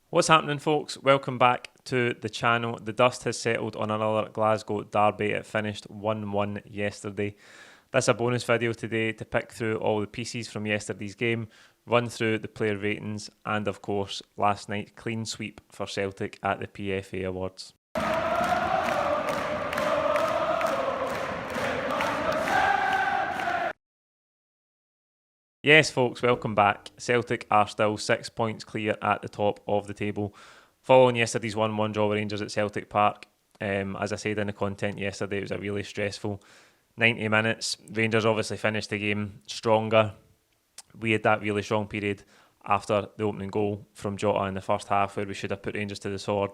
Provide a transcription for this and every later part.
What's happening, folks? Welcome back to the channel. The dust has settled on another Glasgow derby. It finished 1-1 yesterday. That's a bonus video today to pick through all the pieces from yesterday's game, run through the player ratings, and of course, last night, clean sweep for Celtic at the PFA Awards. Yes, folks, welcome back. Celtic are still 6 points clear at the top of the table, following yesterday's 1-1 draw with Rangers at Celtic Park. As I said in the content yesterday, it was a really stressful 90 minutes. Rangers obviously finished the game stronger. We had that really strong period after the opening goal from Jota in the first half where we should have put Rangers to the sword.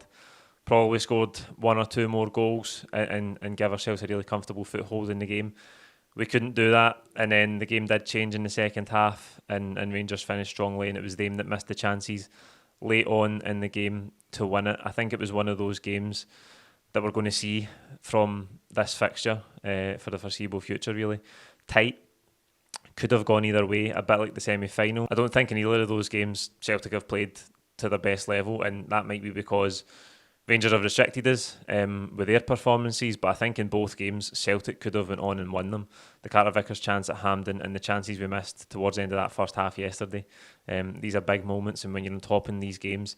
Probably scored one or two more goals and give ourselves a really comfortable foothold in the game. We couldn't do that, and then the game did change in the second half, and Rangers finished strongly, and it was them that missed the chances late on in the game to win it. I think it was one of those games that we're going to see from this fixture for the foreseeable future, really. Tight, could have gone either way, a bit like the semi-final. I don't think in either of those games Celtic have played to their best level, and that might be because Rangers have restricted us with their performances, but I think in both games Celtic could have went on and won them. The Carter Vickers chance at Hampden and the chances we missed towards the end of that first half yesterday. These are big moments, and when you're on top in these games,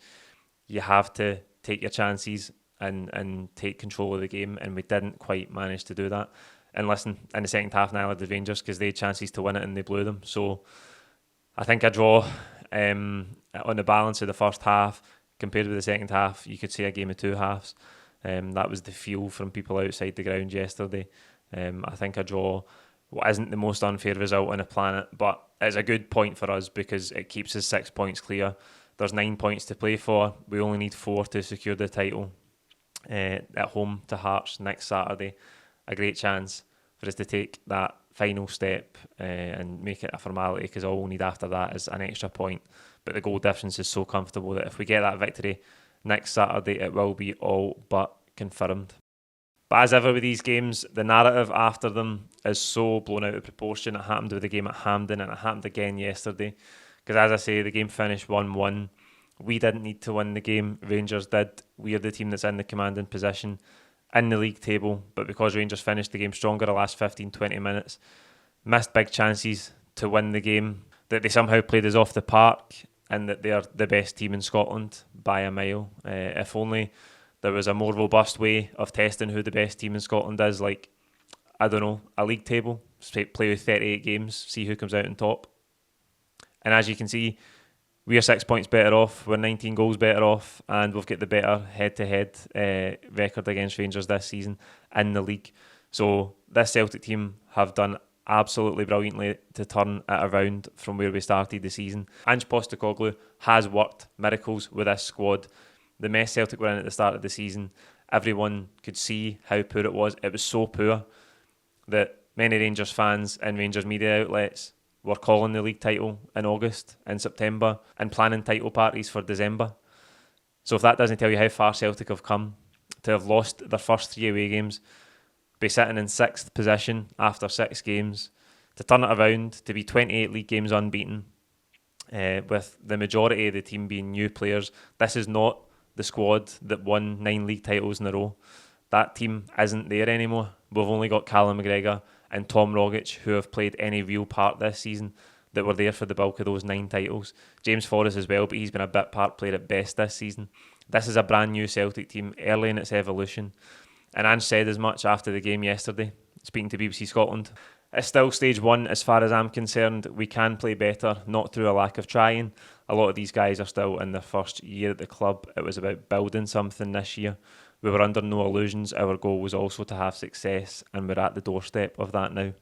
you have to take your chances and take control of the game, and we didn't quite manage to do that. And listen, in the second half now, the Rangers, because they had chances to win it and they blew them. So I think a draw on the balance of the first half compared with the second half, you could say a game of two halves. That was the feel from people outside the ground yesterday. I think a draw isn't the most unfair result on the planet, but it's a good point for us because it keeps us 6 points clear. There's 9 points to play for. We only need 4 to secure the title at home to Hearts next Saturday. A great chance for us to take that final step and make it a formality, because all we need after that is an extra point. But the goal difference is so comfortable that if we get that victory next Saturday, it will be all but confirmed. But as ever with these games, the narrative after them is so blown out of proportion. It happened with the game at Hampden, and it happened again yesterday. Because as I say, the game finished 1-1. We didn't need to win the game. Rangers did. We are the team that's in the commanding position in the league table. But because Rangers finished the game stronger the last 15-20 minutes, missed big chances to win the game, that they somehow played us off the park, and that they're the best team in Scotland by a mile. If only there was a more robust way of testing who the best team in Scotland is, like, I don't know, a league table, play with 38 games, see who comes out on top. And as you can see, we are 6 points better off, we're 19 goals better off, and we've got the better head-to-head record against Rangers this season in the league. So this Celtic team have done absolutely brilliantly to turn it around from where we started the season. Ange Postecoglou has worked miracles with this squad. The mess Celtic were in at the start of the season, everyone could see how poor it was. It was so poor that many Rangers fans and Rangers media outlets were calling the league title in August and September and planning title parties for December. So if that doesn't tell you how far Celtic have come, to have lost their first 3 away games, be sitting in 6th position after 6 games, to turn it around, to be 28 league games unbeaten, with the majority of the team being new players. This is not the squad that won 9 league titles in a row. That team isn't there anymore. We've only got Callum McGregor and Tom Rogic, who have played any real part this season, that were there for the bulk of those 9 titles. James Forrest as well, but he's been a bit part player at best this season. This is a brand new Celtic team, early in its evolution. And Ange said as much after the game yesterday, speaking to BBC Scotland. It's still stage 1 as far as I'm concerned. We can play better, not through a lack of trying. A lot of these guys are still in their first year at the club. It was about building something this year. We were under no illusions. Our goal was also to have success, and we're at the doorstep of that now.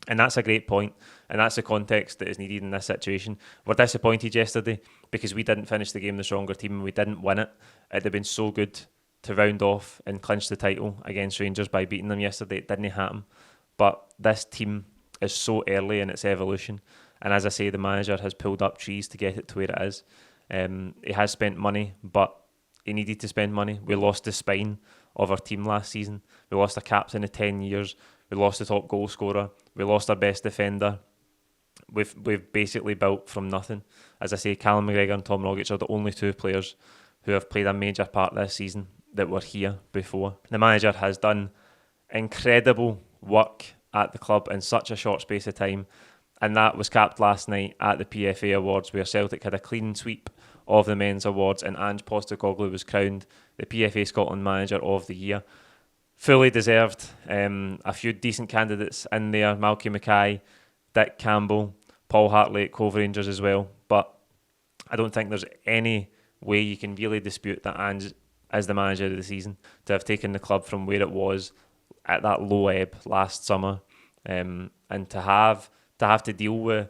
And that's a great point, and that's the context that is needed in this situation. We're disappointed yesterday because we didn't finish the game the stronger team and we didn't win it. It'd have been so good to round off and clinch the title against Rangers by beating them yesterday. It didn't happen. But this team is so early in its evolution. And as I say, the manager has pulled up trees to get it to where it is. He has spent money, but he needed to spend money. We lost the spine of our team last season. We lost a captain of 10 years. We lost the top goal scorer. We lost our best defender. we've basically built from nothing. As I say, Callum McGregor and Tom Rogic are the only two players who have played a major part this season that were here before. The manager has done incredible work at the club in such a short space of time, and that was capped last night at the PFA Awards, where Celtic had a clean sweep of the men's awards and Ange Postecoglou was crowned the PFA Scotland Manager of the Year. Fully deserved. A few decent candidates in there: Malky Mackay, Dick Campbell, Paul Hartley at Cove Rangers as well. But I don't think there's any way you can really dispute that Ange is the manager of the season, to have taken the club from where it was at that low ebb last summer, and to have to deal with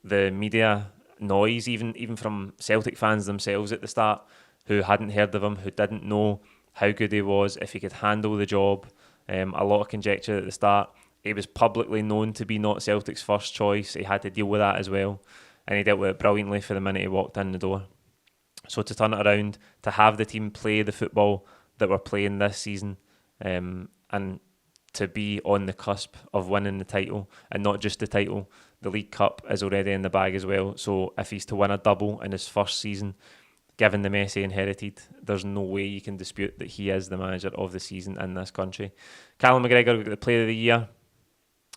the media noise, even from Celtic fans themselves at the start, who hadn't heard of him, who didn't know how good he was, if he could handle the job. A lot of conjecture at the start. He was publicly known to be not Celtic's first choice. He had to deal with that as well, and he dealt with it brilliantly for the minute he walked in the door. So to turn it around, to have the team play the football that we're playing this season, and to be on the cusp of winning the title, and not just the title, the League Cup is already in the bag as well. So if he's to win a double in his first season, given the mess he inherited, there's no way you can dispute that he is the manager of the season in this country. Callum McGregor got the Player of the Year,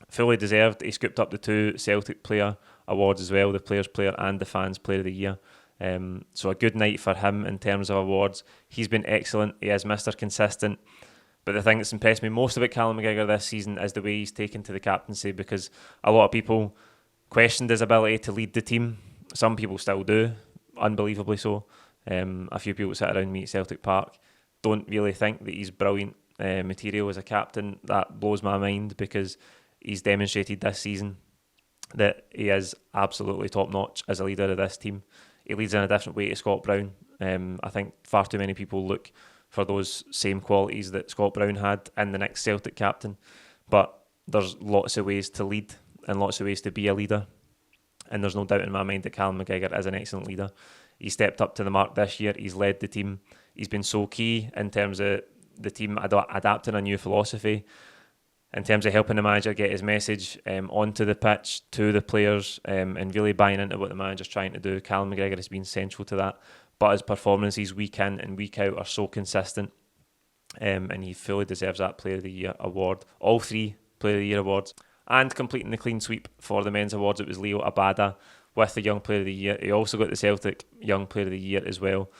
fully deserved. He scooped up the two Celtic Player awards as well, the Players Player and the Fans Player of the Year. So a good night for him in terms of awards. He's been excellent. He is Mr. Consistent. But the thing that's impressed me most about Callum McGregor this season is the way he's taken to the captaincy, because a lot of people questioned his ability to lead the team. Some people still do, unbelievably so. A few people sit around me at Celtic Park don't really think that he's brilliant material as a captain. That blows my mind, because he's demonstrated this season that he is absolutely top notch as a leader of this team. He leads in a different way to Scott Brown. I think far too many people look for those same qualities that Scott Brown had in the next Celtic captain, but there's lots of ways to lead and lots of ways to be a leader, and there's no doubt in my mind that Callum McGregor is an excellent leader. He stepped up to the mark this year. He's led the team. He's been so key in terms of the team adapting a new philosophy, in terms of helping the manager get his message onto the pitch to the players, and really buying into what the manager's trying to do. Callum McGregor has been central to that, but his performances week in and week out are so consistent, and he fully deserves that Player of the Year award. All three Player of the Year awards. And completing the clean sweep for the men's awards, it was Leo Abada with the Young Player of the Year. He also got the Celtic Young Player of the Year as well.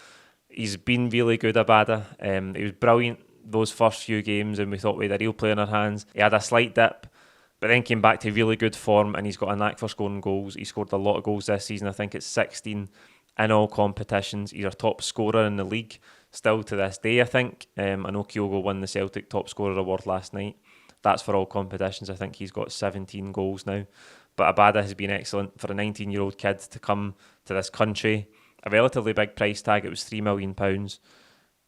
He's been really good, Abada. He was brilliant those first few games, and we thought we had a real player in our hands. He had a slight dip, but then came back to really good form, and he's got a knack for scoring goals. He scored a lot of goals this season. I think it's 16 in all competitions. He's our top scorer in the league still to this day, I think. I know Kyogo won the Celtic top scorer award last night. That's for all competitions. I think he's got 17 goals now. But Abada has been excellent for a 19-year-old kid to come to this country. A relatively big price tag. It was £3 million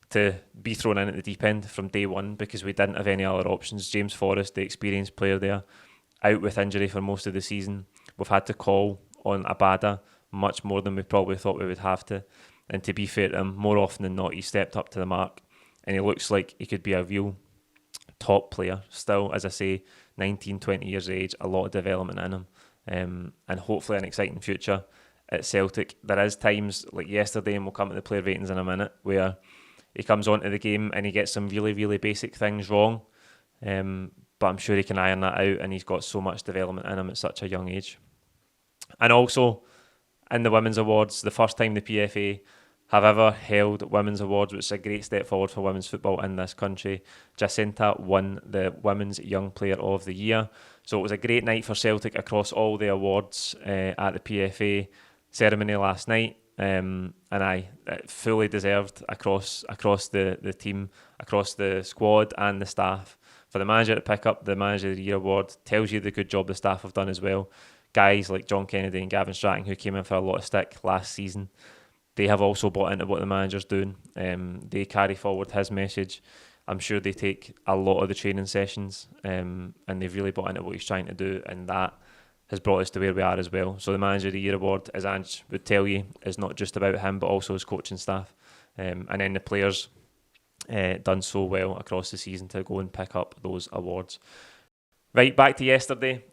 to be thrown in at the deep end from day one, because we didn't have any other options. James Forrest, the experienced player there, out with injury for most of the season. We've had to call on Abada much more than we probably thought we would have to. And to be fair to him, more often than not, he stepped up to the mark. And he looks like he could be a real top player. Still, as I say, 19, 20 years of age, a lot of development in him. And hopefully an exciting future at Celtic. There is times, like yesterday, and we'll come to the player ratings in a minute, where he comes onto the game and he gets some really, really basic things wrong. But I'm sure he can iron that out, and he's got so much development in him at such a young age. And also, in the Women's Awards, the first time the PFA have ever held Women's Awards, which is a great step forward for women's football in this country. Jacinta won the Women's Young Player of the Year. So it was a great night for Celtic across all the awards at the PFA ceremony last night. And fully deserved across the team, across the squad and the staff. For the manager to pick up the Manager of the Year award tells you the good job the staff have done as well. Guys like John Kennedy and Gavin Stratton, who came in for a lot of stick last season, they have also bought into what the manager's doing. They carry forward his message. I'm sure they take a lot of the training sessions, and they've really bought into what he's trying to do, and that has brought us to where we are as well. So the Manager of the Year award, as Ange would tell you, is not just about him, but also his coaching staff. And then the players done so well across the season to go and pick up those awards. Right, back to yesterday.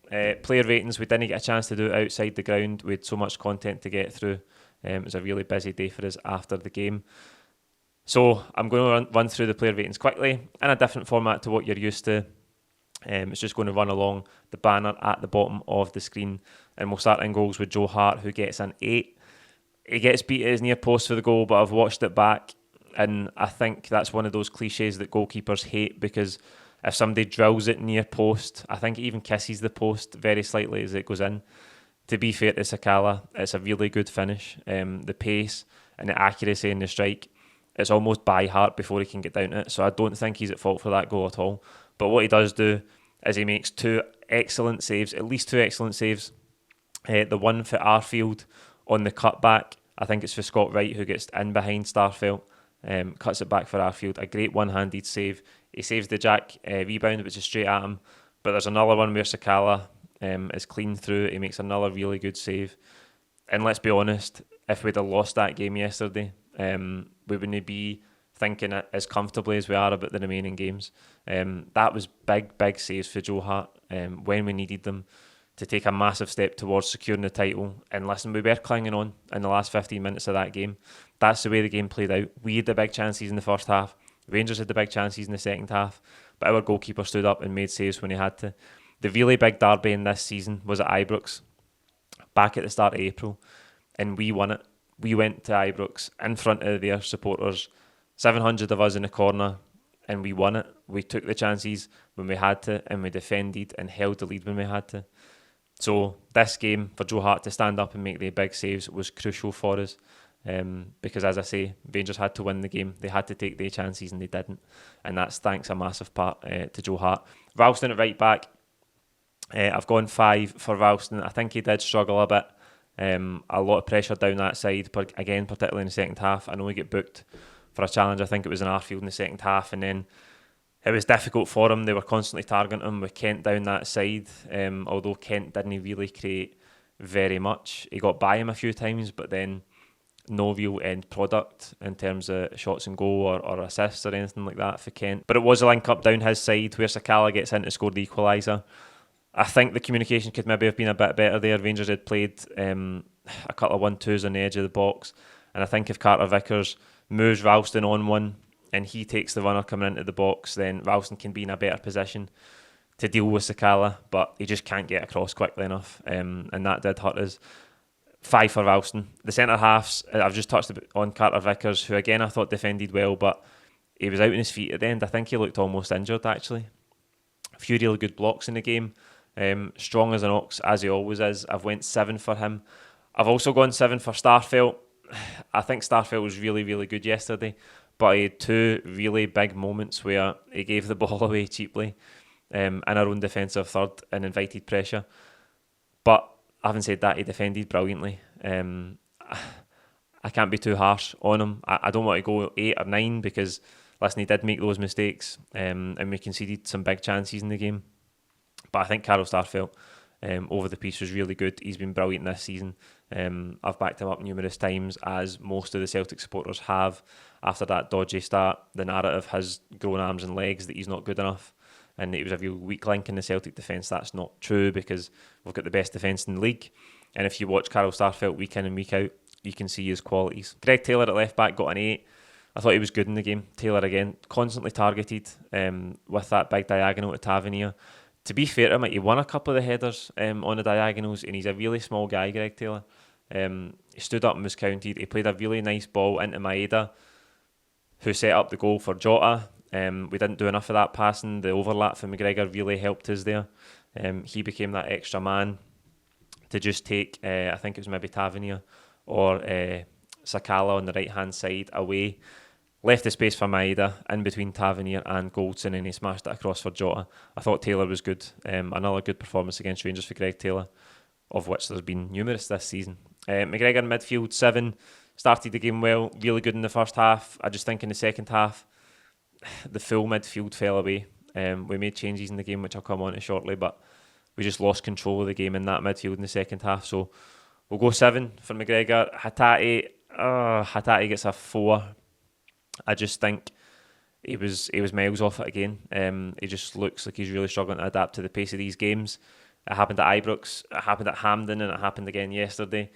Player ratings, we didn't get a chance to do it outside the ground. We had so much content to get through. It was a really busy day for us after the game. So I'm going to run through the player ratings quickly in a different format to what you're used to. It's just going to run along the banner at the bottom of the screen. And we'll start in goals with Joe Hart, who gets an 8. He gets beat at his near post for the goal, but I've watched it back, and I think that's one of those cliches that goalkeepers hate, because if somebody drills it near post, I think it even kisses the post very slightly as it goes in. To be fair to Sakala, it's a really good finish. The pace and the accuracy in the strike, it's almost by heart before he can get down to it. So I don't think he's at fault for that goal at all. But what he does do is he makes 2 excellent saves, at least 2 excellent saves. The one for Arfield on the cutback, I think it's for Scott Wright, who gets in behind Starfelt, cuts it back for Arfield. A great one-handed save. He saves the Jack rebound, which is straight at him. But there's another one where Sakala is clean through. He makes another really good save. And let's be honest, if we'd have lost that game yesterday, we wouldn't be thinking it as comfortably as we are about the remaining games. That was big saves for Joe Hart when we needed them to take a massive step towards securing the title. And listen, we were clinging on in the last 15 minutes of that game. That's the way the game played out. We had the big chances in the first half. Rangers had the big chances in the second half. But our goalkeeper stood up and made saves when he had to. The really big derby in this season was at Ibrox, back at the start of April. And we won it. We went to Ibrox in front of their supporters, 700 of us in the corner, and we won it. We took the chances when we had to, and we defended and held the lead when we had to. So this game, for Joe Hart to stand up and make the big saves, was crucial for us. Because as I say, Rangers had to win the game. They had to take their chances and they didn't. And that's thanks a massive part to Joe Hart. Ralston at right back. I've gone 5 for Ralston. I think he did struggle a bit. A lot of pressure down that side, again, particularly in the second half. I know he got booked for a challenge. I think it was in Arfield in the second half. And then it was difficult for him. They were constantly targeting him with Kent down that side. Although Kent didn't really create very much. He got by him a few times, but then no real end product in terms of shots and goal or assists or anything like that for Kent. But it was a link up down his side where Sakala gets in to score the equaliser. I think the communication could maybe have been a bit better there. Rangers had played a couple of 1-2s on the edge of the box, and I think if Carter Vickers moves Ralston on one and he takes the runner coming into the box, then Ralston can be in a better position to deal with Sakala, but he just can't get across quickly enough, and that did hurt us. 5 for Ralston. The centre halves, I've just touched on Carter Vickers, who again I thought defended well, but he was out on his feet at the end. I think he looked almost injured actually. A few really good blocks in the game. Strong as an ox, as he always is. I've went 7 for him. I've also gone 7 for Starfelt. I think Starfelt was really, really good yesterday, but he had 2 really big moments where he gave the ball away cheaply in our own defensive third and invited pressure. But having said that, he defended brilliantly. I can't be too harsh on him. I don't want to go 8 or 9 because, listen, he did make those mistakes and we conceded some big chances in the game. But I think Carl Starfelt over the piece was really good. He's been brilliant this season. I've backed him up numerous times, as most of the Celtic supporters have. After that dodgy start, the narrative has grown arms and legs that he's not good enough and that he was a real weak link in the Celtic defence. That's not true because we've got the best defence in the league. And if you watch Carl Starfelt week in and week out, you can see his qualities. Greg Taylor at left back got an 8. I thought he was good in the game. Taylor again, constantly targeted with that big diagonal to Tavernier. To be fair to him, he won a couple of the headers on the diagonals, and he's a really small guy, Greg Taylor. He stood up and was counted. He played a really nice ball into Maeda, who set up the goal for Jota. We didn't do enough of that passing. The overlap for McGregor really helped us there. He became that extra man to just take, I think it was maybe Tavernier or Sakala on the right-hand side away. Left the space for Maeda in between Tavernier and Goldson, and he smashed it across for Jota. I thought Taylor was good. Another good performance against Rangers for Greg Taylor, of which there's been numerous this season. McGregor in midfield, 7. Started the game well, really good in the first half. I just think in the second half, the full midfield fell away. We made changes in the game, which I'll come on to shortly, but we just lost control of the game in that midfield in the second half. So we'll go 7 for McGregor. Hatate gets a 4. I just think he was miles off it again. He just looks like he's really struggling to adapt to the pace of these games. It happened at Ibrox, it happened at Hampden, and it happened again yesterday.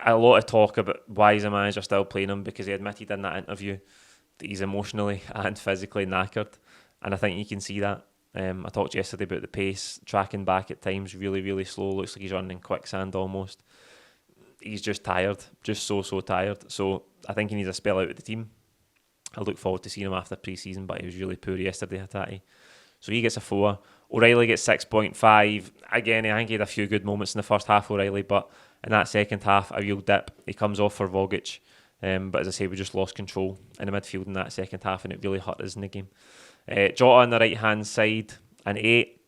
A lot of talk about why is the manager still playing him, because he admitted in that interview that he's emotionally and physically knackered, and I think you can see that. I talked yesterday about the pace, tracking back at times, really, really slow. Looks like he's running in quicksand almost. He's just tired, just so tired. So I think he needs a spell out of the team. I look forward to seeing him after pre-season, but he was really poor yesterday, Hatate. So he gets a 4. O'Reilly gets 6.5. Again, I think he had a few good moments in the first half, O'Reilly, but in that second half, a real dip. He comes off for Vogic. But as I say, we just lost control in the midfield in that second half, and it really hurt us in the game. Jota on the right-hand side, an 8.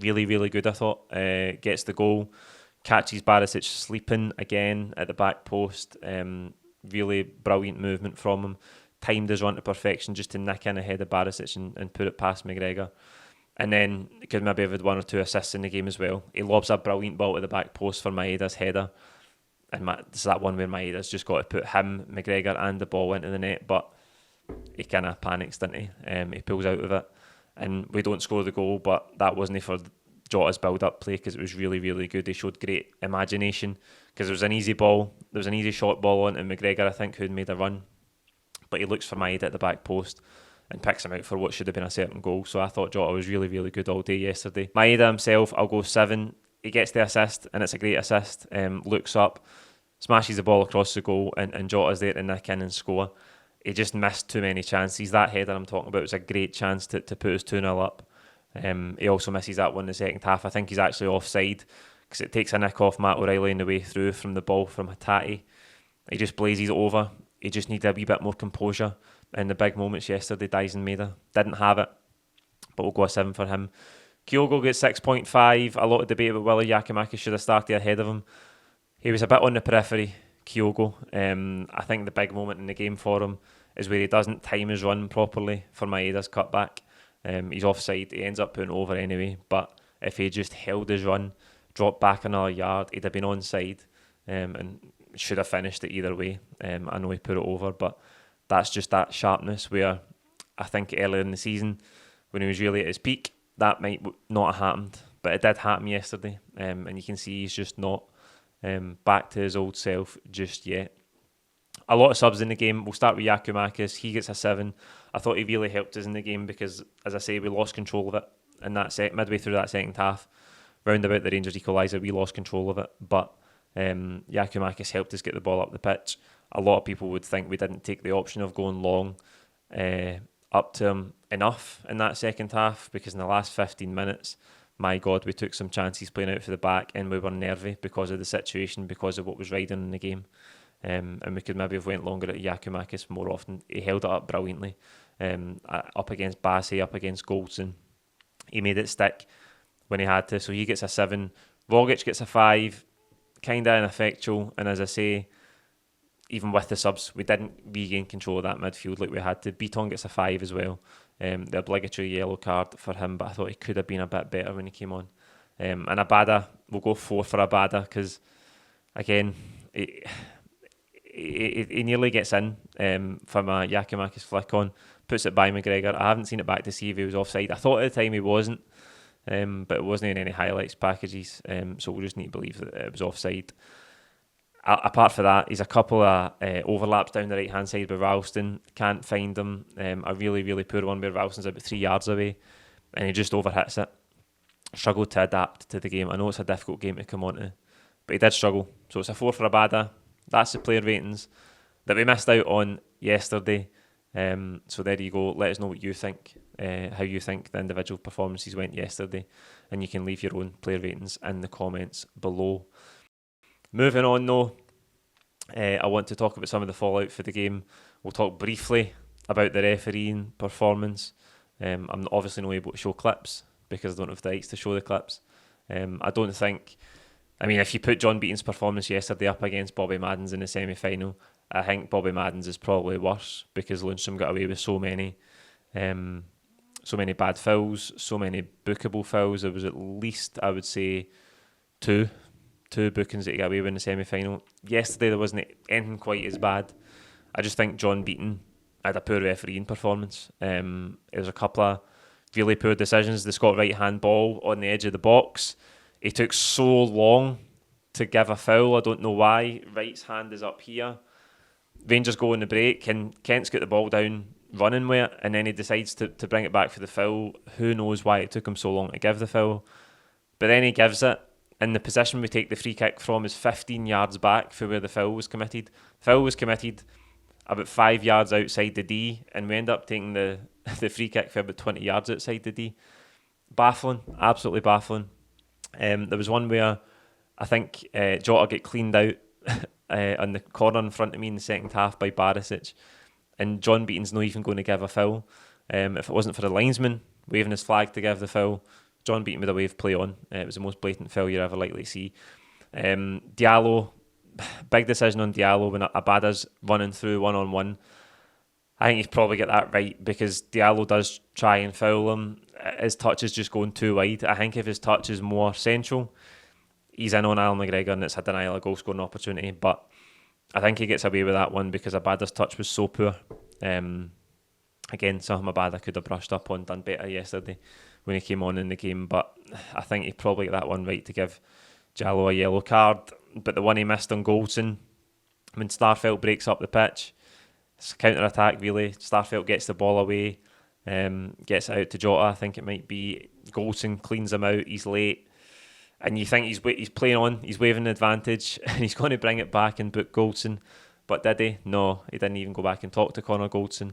Really, really good, I thought. Gets the goal. Catches Barisic sleeping again at the back post. Really brilliant movement from him. Timed his run to perfection just to nick in ahead of Barisic and put it past McGregor. And then he could maybe have had 1 or 2 assists in the game as well. He lobs a brilliant ball to the back post for Maeda's header. And it's that one where Maeda's just got to put him, McGregor and the ball into the net. But he kind of panics, didn't he? He pulls out of it. And we don't score the goal, but that wasn't for Jota's build-up play, because it was really, really good. He showed great imagination, because there was an easy ball. There was an easy shot ball on to McGregor, I think, who'd made a run. But he looks for Maeda at the back post and picks him out for what should have been a certain goal. So I thought Jota was really, really good all day yesterday. Maeda himself, I'll go 7. He gets the assist, and it's a great assist. Looks up, smashes the ball across the goal, and Jota's there to nick in and score. He just missed too many chances. That header I'm talking about was a great chance to put us 2-0 up. He also misses that one in the second half. I think he's actually offside, because it takes a nick off Matt O'Reilly on the way through from the ball from Hatate. He just blazes it over. He just needed a wee bit more composure in the big moments yesterday. Dyson Maeda didn't have it, but we'll go a 7 for him. Kyogo gets 6.5. A lot of debate about whether Giakoumakis should have started ahead of him. He was a bit on the periphery, Kyogo. I think the big moment in the game for him is where he doesn't time his run properly for Maeda's cutback. He's offside. He ends up putting over anyway, but if he just held his run, dropped back another yard, he'd have been onside, and should have finished it either way. I know he put it over, but that's just that sharpness where I think earlier in the season, when he was really at his peak, that might not have happened, but it did happen yesterday, and you can see he's just not back to his old self just yet. A lot of subs in the game. We'll start with Giakoumakis. He gets a 7. I thought he really helped us in the game, because, as I say, we lost control of it in that midway through that second half. Round about the Rangers equaliser, we lost control of it, but Giakoumakis helped us get the ball up the pitch. A lot of people would think we didn't take the option of going long up to him enough in that second half, because in the last 15 minutes, my God, we took some chances playing out for the back, and we were nervy because of the situation, because of what was riding in the game. And we could maybe have went longer at Giakoumakis more often. He held it up brilliantly, up against Bassey, up against Goldson. He made it stick when he had to, so he gets a 7. Vogic gets a 5. Kind of ineffectual, and as I say, even with the subs, we didn't regain control of that midfield like we had to. Beaton gets a 5 as well. The obligatory yellow card for him, but I thought he could have been a bit better when he came on. And Abada, we'll go 4 for Abada, because again, he nearly gets in from a Giakoumakis flick on, puts it by McGregor. I haven't seen it back to see if he was offside. I thought at the time he wasn't, but it wasn't in any highlights packages, so we'll just need to believe that it was offside. Apart from that, he's a couple of overlaps down the right hand side with Ralston. Can't find him. A really, really poor one where Ralston's about 3 yards away, and he just overhits it. Struggled to adapt to the game. I know it's a difficult game to come on to, but he did struggle. So it's a 4 for Abada. That's the player ratings that we missed out on yesterday. So there you go. Let us know what you think, how you think the individual performances went yesterday, and you can leave your own player ratings in the comments below. Moving on though, I want to talk about some of the fallout for the game. We'll talk briefly about the refereeing performance. I'm obviously not able to show clips because I don't have the rights to show the clips. I don't think, if you put John Beaton's performance yesterday up against Bobby Madden's in the semi-final, I think Bobby Madden's is probably worse, because Lundstrom got away with so many bad fouls, so many bookable fouls. There was at least, I would say, two bookings that he got away with in the semi-final. Yesterday there wasn't anything quite as bad. I just think John Beaton had a poor refereeing performance. It was a couple of really poor decisions. The Scott Wright handball on the edge of the box. He took so long to give a foul. I don't know why. Wright's hand is up here. Rangers go on the break, and Kent's got the ball down running with it, and then he decides to bring it back for the foul. Who knows why it took him so long to give the foul. But then he gives it, and the position we take the free kick from is 15 yards back from where the foul was committed. The foul was committed about 5 yards outside the D, and we end up taking the free kick for about 20 yards outside the D. Baffling, absolutely baffling. There was one where I think Jota get cleaned out on the corner in front of me in the second half by Barisic, and John Beaton's not even going to give a foul. If it wasn't for the linesman waving his flag to give the foul, John Beaton would have waved play on. It was the most blatant foul you're ever likely to see. Diallo, big decision on Diallo when Abada's running through one-on-one. I think he's probably got that right, because Diallo does try and foul him. His touch is just going too wide. I think if his touch is more central, he's in on Alan McGregor and it's a denial of goal-scoring opportunity. But I think he gets away with that one because Abada's touch was so poor. Again, something Abada could have brushed up on, done better yesterday when he came on in the game. But I think he probably got that one right to give Diallo a yellow card. But the one he missed on Goldson, when Starfelt breaks up the pitch, it's a counter-attack really. Starfelt gets the ball away, gets it out to Jota, I think it might be. Goldson cleans him out, he's late. And you think he's playing on, he's waving the advantage, and he's going to bring it back and book Goldson. But did he? No, he didn't even go back and talk to Connor Goldson.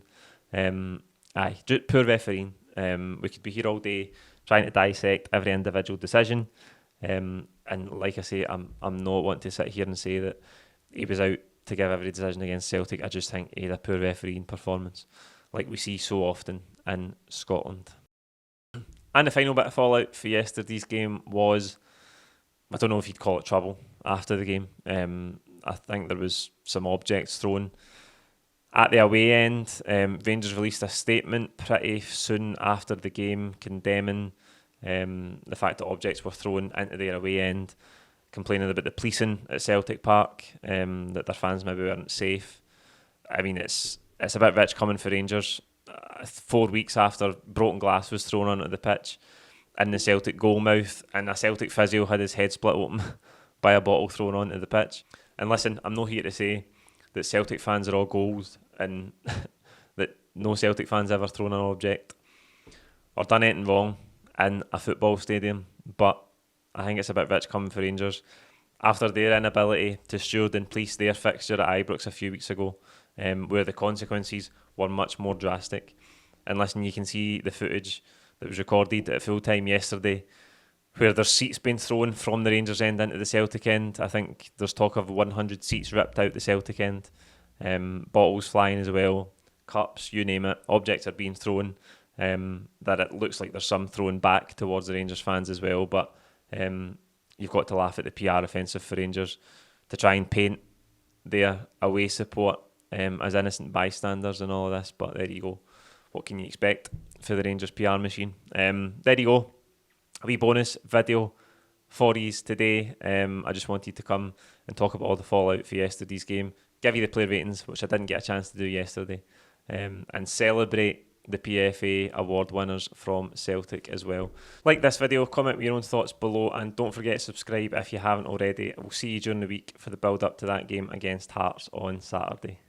Poor refereeing. We could be here all day trying to dissect every individual decision. And like I say, I'm not wanting to sit here and say that he was out to give every decision against Celtic. I just think he had a poor refereeing performance, like we see so often in Scotland. And the final bit of fallout for yesterday's game was, I don't know if you'd call it trouble after the game. I think there was some objects thrown at the away end. Rangers released a statement pretty soon after the game condemning the fact that objects were thrown into their away end, complaining about the policing at Celtic Park, that their fans maybe weren't safe. I mean, it's a bit rich coming for Rangers. 4 weeks after broken glass was thrown onto the pitch in the Celtic goal mouth, and a Celtic physio had his head split open by a bottle thrown onto the pitch. And listen, I'm not here to say that Celtic fans are all goals and that no Celtic fans ever thrown an object or done anything wrong in a football stadium, but I think it's a bit rich coming for Rangers after their inability to steward and police their fixture at Ibrox a few weeks ago, where the consequences were much more drastic. And listen, you can see the footage that was recorded at full time yesterday, where there's seats being thrown from the Rangers end into the Celtic end. I think there's talk of 100 seats ripped out the Celtic end, bottles flying as well, cups, you name it, objects are being thrown. That it looks like there's some thrown back towards the Rangers fans as well, but you've got to laugh at the PR offensive for Rangers to try and paint their away support as innocent bystanders and all of this. But there you go. What can you expect for the Rangers PR machine? There you go. A wee bonus video for you today. I just wanted to come and talk about all the fallout for yesterday's game, give you the player ratings, which I didn't get a chance to do yesterday, and celebrate the PFA award winners from Celtic as well. Like this video, comment with your own thoughts below, and don't forget to subscribe if you haven't already. We'll see you during the week for the build up to that game against Hearts on Saturday.